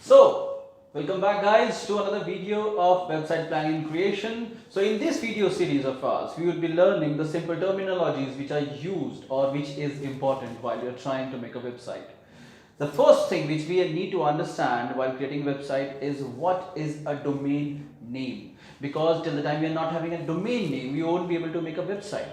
So, welcome back guys to another video of website planning and creation. So in this video series of ours, we will be learning the simple terminologies which are used or which is important while you're trying to make a website. The first thing which we need to understand while creating a website is what is a domain name. Because till the time we are not having a domain name, we won't be able to make a website.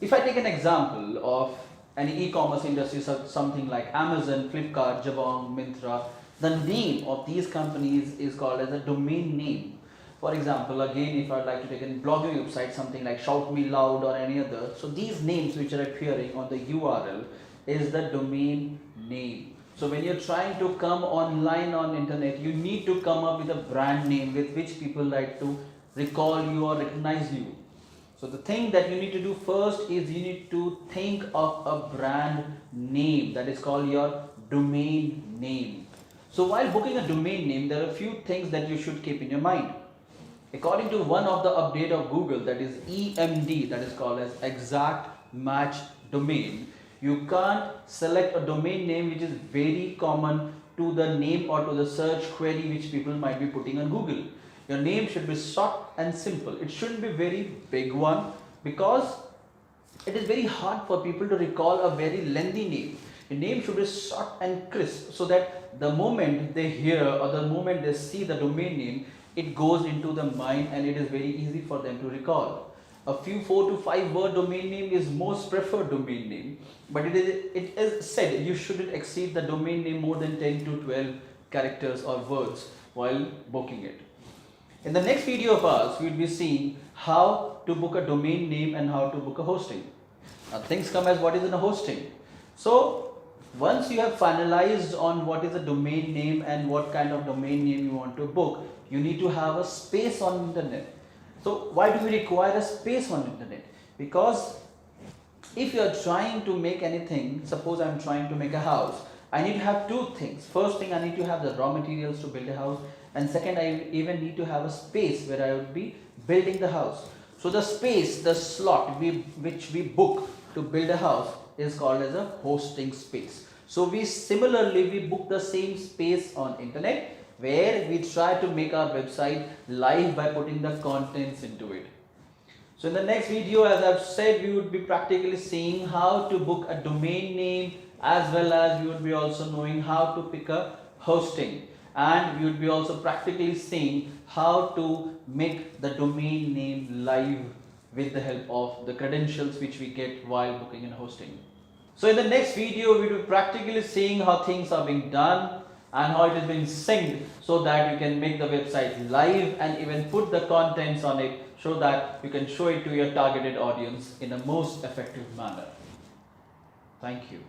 If I take an example of an e-commerce industry, something like Amazon, Flipkart, Jabong, Myntra, the name of these companies is called as a domain name. For example, again, if I'd like to take a blogging website, something like Shout Me Loud or any other, so these names which are appearing on the URL is the domain name. So when you're trying to come online on internet, you need to come up with a brand name with which people like to recall you or recognize you. So the thing that you need to do first is you need to think of a brand name, that is called your domain name. So while booking a domain name, there are a few things that you should keep in your mind. According to one of the update of Google, that is EMD, that is called as exact match domain, you can't select a domain name which is very common to the name or to the search query which people might be putting on Google. Your name should be short and simple. It shouldn't be very big one, because it is very hard for people to recall a very lengthy name. Your name should be short and crisp, so that the moment they hear or the moment they see the domain name, it goes into the mind and it is very easy for them to recall. A few 4 to 5 word domain name is most preferred domain name, but it is said you shouldn't exceed the domain name more than 10 to 12 characters or words while booking it. In the next video of ours, we will be seeing how to book a domain name and how to book a hosting. Now things come as what is in a hosting. So once you have finalized on what is a domain name and what kind of domain name you want to book, you need to have a space on internet. So why do we require a space on internet? Because if you are trying to make anything, suppose I am trying to make a house, I need to have two things. First thing, I need to have the raw materials to build a house, and second, I even need to have a space where I would be building the house. So the space, the slot which we book to build a house is called as a hosting space. So we book the same space on internet, where we try to make our website live by putting the contents into it. So in the next video, as I've said, we would be practically seeing how to book a domain name, as well as we would be also knowing how to pick a hosting, and we would be also practically seeing how to make the domain name live with the help of the credentials which we get while booking and hosting. So in the next video, we will be practically seeing how things are being done and how it is being synced, so that you can make the website live and even put the contents on it, so that you can show it to your targeted audience in a most effective manner. Thank you.